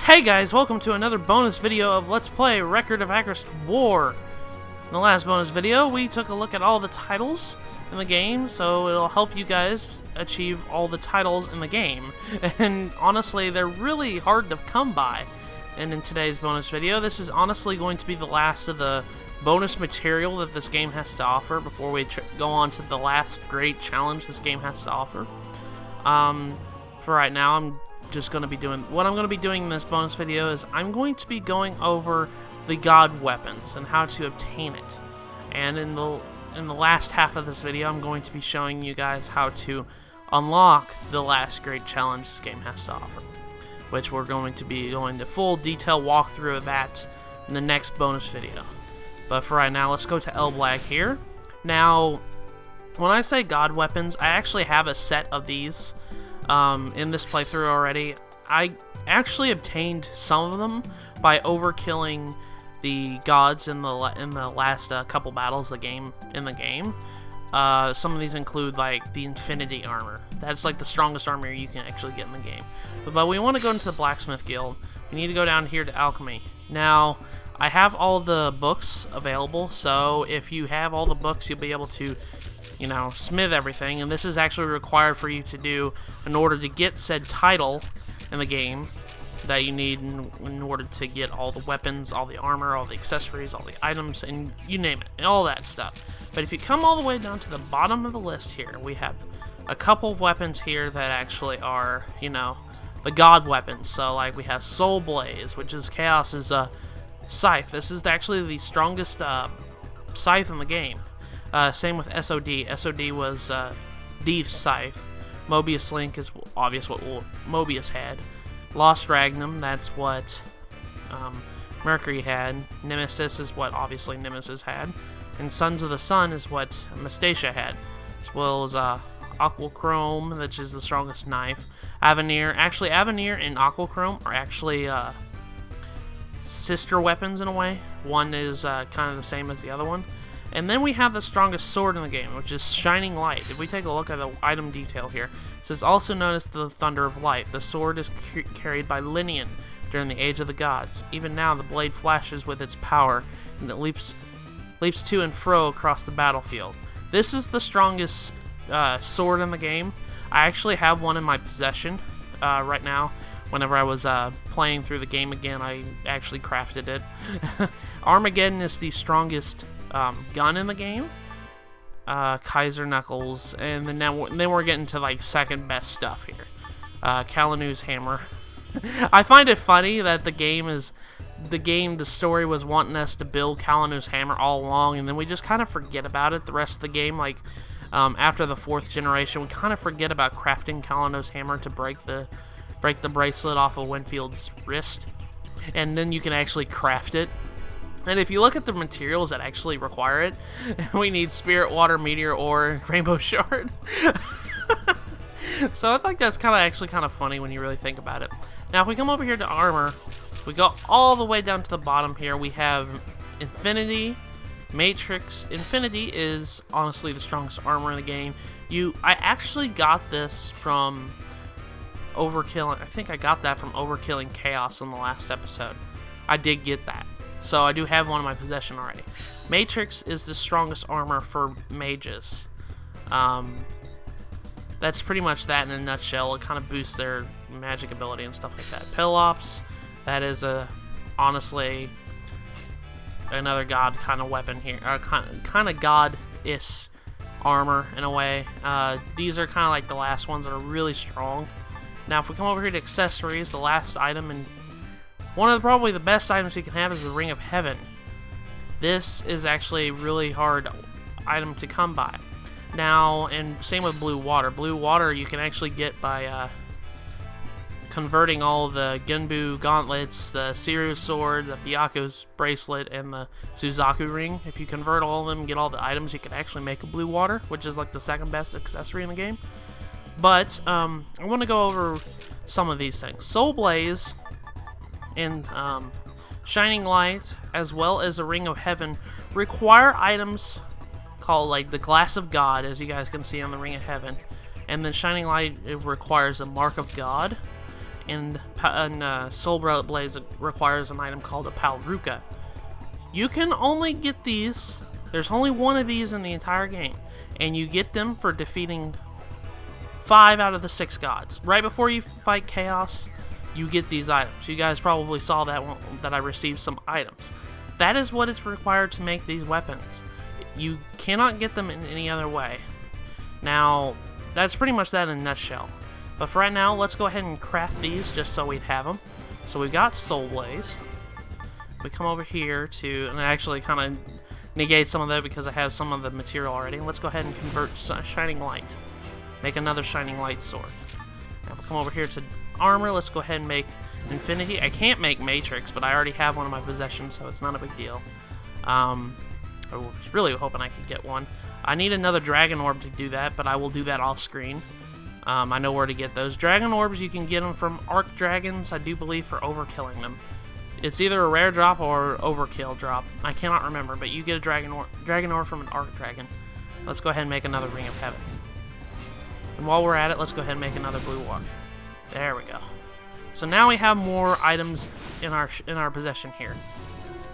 Hey guys, welcome to another bonus video of Let's Play Record of Agarest War. In the last bonus video, we took a look at all the titles in the game, so it'll help you guys achieve all the titles in the game. And honestly, they're really hard to come by. And in today's bonus video, this is honestly going to be the last of the bonus material that this game has to offer before we go on to the last great challenge this game has to offer. For right now, I'm just going to be doing what I'm going to be doing in this bonus video is I'm going to be going over the god weapons and how to obtain it. And in the last half of this video, I'm going to be showing you guys how to unlock the last great challenge this game has to offer, which we're going to be going to full detail walkthrough of that in the next bonus video. But for right now, let's go to LBlag here. Now, when I say god weapons, I actually have a set of these in this playthrough already. I actually obtained some of them by overkilling the gods in the last couple battles in the game. Some of these include like the Infinity armor. That's like the strongest armor you can actually get in the game. But we want to go into the Blacksmith Guild. We need to go down here to Alchemy. Now, I have all the books available, so if you have all the books, you'll be able to, you know, smith everything, and this is actually required for you to do in order to get said title in the game that you need in order to get all the weapons, all the armor, all the accessories, all the items, and you name it, and all that stuff. But if you come all the way down to the bottom of the list here, we have a couple of weapons here that actually are, you know, the god weapons. So like we have Soul Blaze, which is Chaos's scythe. This is actually the strongest scythe in the game. Same with SOD. SOD was Deeth's scythe. Mobius Link is obvious what Mobius had. Lost Ragnum, that's what Mercury had. Nemesis is what obviously Nemesis had. And Sons of the Sun is what Mestacia had. As well as Aquachrome, which is the strongest knife. Avenir. Actually, Avenir and Aquachrome are actually sister weapons in a way. One is kind of the same as the other one. And then we have the strongest sword in the game, which is Shining Light. If we take a look at the item detail here, it says also known as the Thunder of Light. The sword is carried by Linian during the Age of the Gods. Even now, the blade flashes with its power, and it leaps to and fro across the battlefield. This is the strongest sword in the game. I actually have one in my possession right now. Whenever I was playing through the game again, I actually crafted it. Armageddon is the strongest gun in the game. Kaiser Knuckles, and then we're getting to like second best stuff here. Kalanu's hammer. I find it funny that the story was wanting us to build Kalanu's hammer all along, and then we just kind of forget about it the rest of the game. Like after the 4th generation, we kind of forget about crafting Kalanu's hammer to break the bracelet off of Winfield's wrist, and then you can actually craft it. And if you look at the materials that actually require it, we need Spirit, Water, Meteor, or Rainbow Shard. So I think that's actually kind of funny when you really think about it. Now, if we come over here to armor, we go all the way down to the bottom here. We have Infinity, Matrix. Infinity is honestly the strongest armor in the game. I actually got this from overkilling. I think I got that from overkilling Chaos in the last episode. I did get that. So I do have one in my possession already. Matrix is the strongest armor for mages. That's pretty much that in a nutshell. It kind of boosts their magic ability and stuff like that. Pelops, that is honestly another god kind of weapon here. Kind of god-ish armor in a way. These are kind of like the last ones that are really strong. Now if we come over here to accessories, the last item, and one of probably the best items you can have is the Ring of Heaven. This is actually a really hard item to come by. Now, and same with Blue Water. Blue Water you can actually get by converting all the Genbu gauntlets, the Siru sword, the Byaku's bracelet, and the Suzaku ring. If you convert all of them and get all the items, you can actually make a Blue Water, which is like the second best accessory in the game. But I want to go over some of these things. Soul Blaze and Shining Light, as well as the Ring of Heaven, require items called like the Glass of God, as you guys can see on the Ring of Heaven. And then Shining Light, it requires a Mark of God. and Soul Blaze requires an item called a Palruka. You can only get these, there's only one of these in the entire game, and you get them for defeating 5 out of the 6 gods. Right before you fight Chaos, you get these items. You guys probably saw that I received some items. That is what is required to make these weapons. You cannot get them in any other way. Now, that's pretty much that in a nutshell. But for right now, let's go ahead and craft these just so we'd have them. So we've got Soul Blaze. We come over here to, and I actually kind of negate some of that because I have some of the material already. Let's go ahead and convert Shining Light. Make another Shining Light sword. Now we'll come over here to armor. Let's go ahead and make Infinity. I can't make Matrix, but I already have one in my possession, so it's not a big deal. I was really hoping I could get one. I need another Dragon Orb to do that, but I will do that off screen. I know where to get those. Dragon Orbs, you can get them from Arc Dragons, I do believe, for overkilling them. It's either a rare drop or overkill drop. I cannot remember, but you get a Dragon Orb from an Arc Dragon. Let's go ahead and make another Ring of Heaven. And while we're at it, let's go ahead and make another blue one. There we go. So now we have more items in our possession here.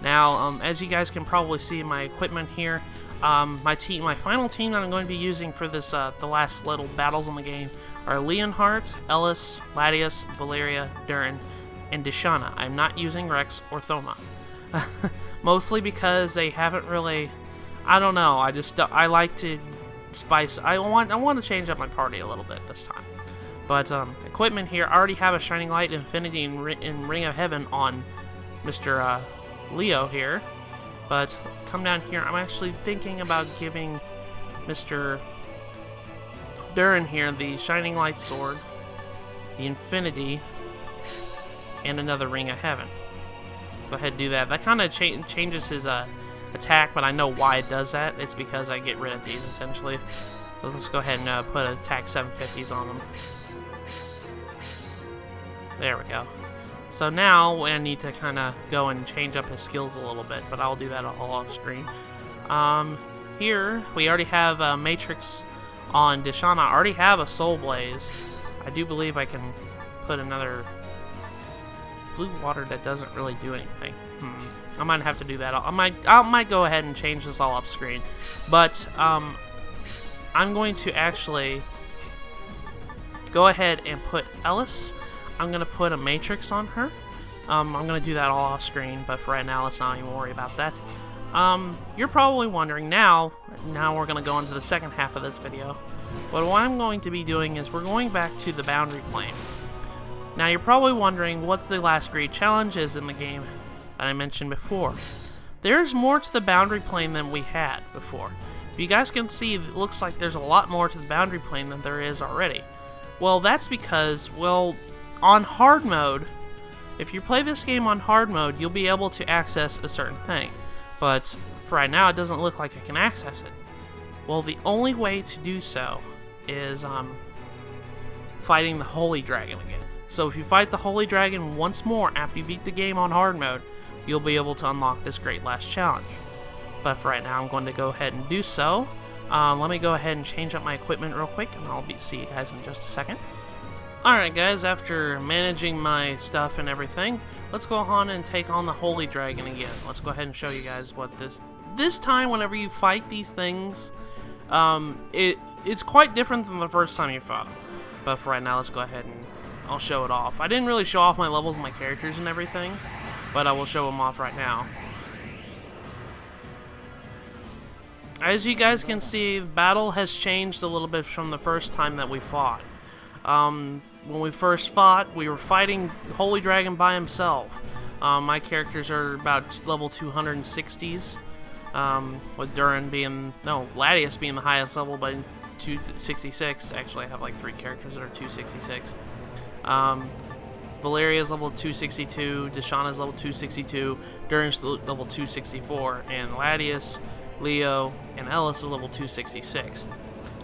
Now, as you guys can probably see in my equipment here, my final team that I'm going to be using for this the last little battles in the game are Leonhardt, Ellis, Latias, Valeria, Durin, and Dishana. I'm not using Rex or Thoma. Mostly because they haven't really, I don't know, I like to spice, I want to change up my party a little bit this time. But equipment here, I already have a Shining Light, Infinity, and Ring of Heaven on Mr. Leo here. But come down here, I'm actually thinking about giving Mr. Durin here the Shining Light Sword, the Infinity, and another Ring of Heaven. Go ahead and do that. That kind of changes his attack, but I know why it does that. It's because I get rid of these, essentially. So let's go ahead and put attack 750s on them. There we go. So now I need to kind of go and change up his skills a little bit, but I'll do that all off screen. Here, we already have Matrix on Dishana. I already have a Soul Blaze. I do believe I can put another blue water that doesn't really do anything. I might have to do that. I might go ahead and change this all off screen. But I'm going to actually go ahead and put Ellis. I'm going to put a Matrix on her. I'm going to do that all off screen, but for right now, let's not even worry about that. You're probably wondering now we're going to go into the second half of this video. But what I'm going to be doing is we're going back to the boundary plane. Now you're probably wondering what the last great challenge is in the game that I mentioned before. There's more to the boundary plane than we had before. If you guys can see, it looks like there's a lot more to the boundary plane than there is already. Well, that's because, well, on hard mode, if you play this game on hard mode, you'll be able to access a certain thing. But for right now, it doesn't look like I can access it. Well, the only way to do so is fighting the Holy Dragon again. So if you fight the Holy Dragon once more after you beat the game on hard mode, you'll be able to unlock this great last challenge. But for right now, I'm going to go ahead and do so. Let me go ahead and change up my equipment real quick, and I'll see you guys in just a second. Alright guys, after managing my stuff and everything, let's go on and take on the Holy Dragon again. Let's go ahead and show you guys what this time, whenever you fight these things, it's quite different than the first time you fought them. But for right now, let's go ahead and I'll show it off. I didn't really show off my levels and my characters and everything, but I will show them off right now. As you guys can see, battle has changed a little bit from the first time that we fought. When we first fought, we were fighting Holy Dragon by himself. My characters are about level 260s, with Durin being, Latias being the highest level by 266. Actually, I have like 3 characters that are 266. Valeria's level 262, Dishana's level 262, Durin's level 264, and Latias, Leo, and Ellis are level 266.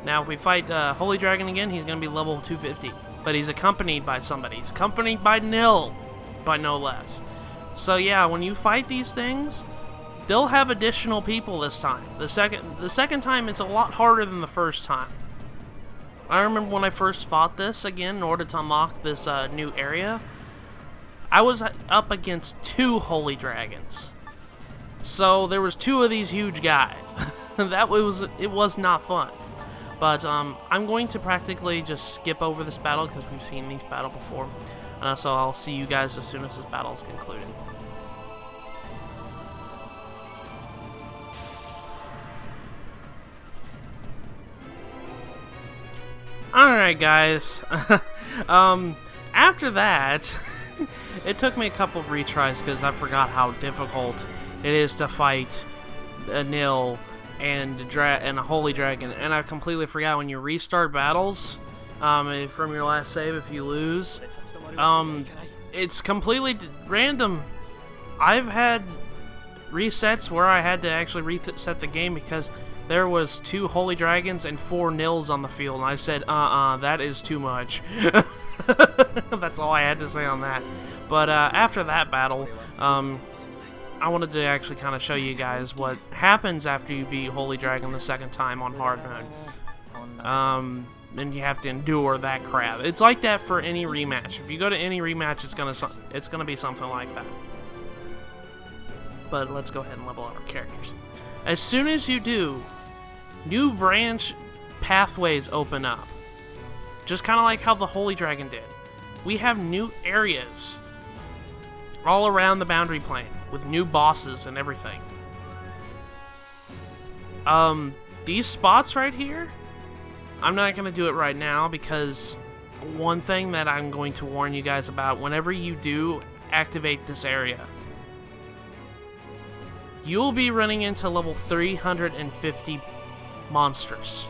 Now, if we fight Holy Dragon again, he's going to be level 250. But he's accompanied by somebody. He's accompanied by Nil, by no less. So yeah, when you fight these things, they'll have additional people this time. The second time, it's a lot harder than the first time. I remember when I first fought this again in order to unlock this new area, I was up against 2 holy dragons. So there was 2 of these huge guys. It was not fun. But I'm going to practically just skip over this battle because we've seen these battle before. So I'll see you guys as soon as this battle is concluded. Alright guys, after that, it took me a couple of retries because I forgot how difficult it is to fight a nil and a holy dragon, and I completely forgot when you restart battles from your last save if you lose, it's completely random. I've had resets where I had to actually reset the game because there was 2 holy dragons and 4 nils on the field, and I said, that is too much. That's all I had to say on that. But after that battle, I wanted to actually kind of show you guys what happens after you beat Holy Dragon the second time on hard mode. And you have to endure that crap. It's like that for any rematch. If you go to any rematch, it's gonna be something like that. But let's go ahead and level up our characters. As soon as you do, new branch pathways open up. Just kind of like how the Holy Dragon did. We have new areas all around the boundary plane with new bosses and everything. These spots right here, I'm not going to do it right now because one thing that I'm going to warn you guys about, whenever you do activate this area, you'll be running into level 350 monsters.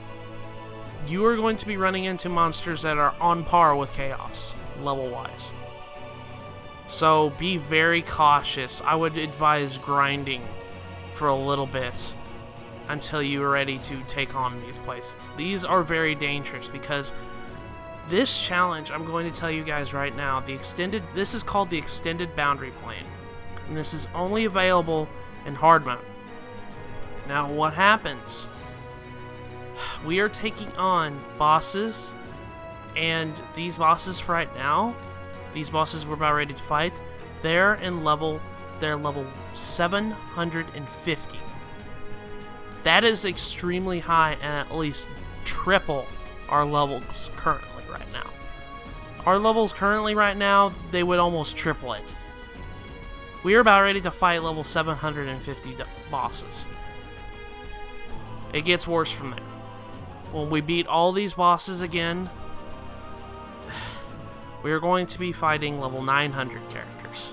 You are going to be running into monsters that are on par with Chaos, level-wise. So be very cautious. I would advise grinding for a little bit until you are ready to take on these places. These are very dangerous because this challenge, I'm going to tell you guys right now, this is called the Extended Boundary Plane. And this is only available in hard mode. Now what happens? We are taking on bosses, and these bosses right now, these bosses we're about ready to fight, they're level 750. That is extremely high and at least triple our levels currently right now. Our levels currently right now, they would almost triple it. We are about ready to fight level 750 bosses. It gets worse from there. When we beat all these bosses again, we are going to be fighting level 900 characters.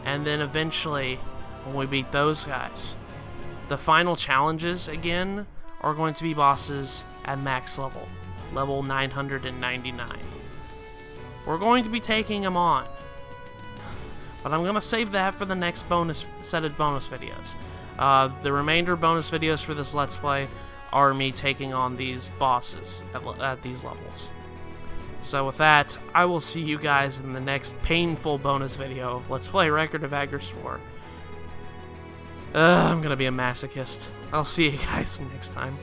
And then eventually, when we beat those guys, the final challenges again are going to be bosses at max level, level 999. We're going to be taking them on. But I'm going to save that for the next set of bonus videos. The remainder bonus videos for this Let's Play are me taking on these bosses at these levels. So with that, I will see you guys in the next painful bonus video of Let's Play Record of Agarest War. I'm going to be a masochist. I'll see you guys next time.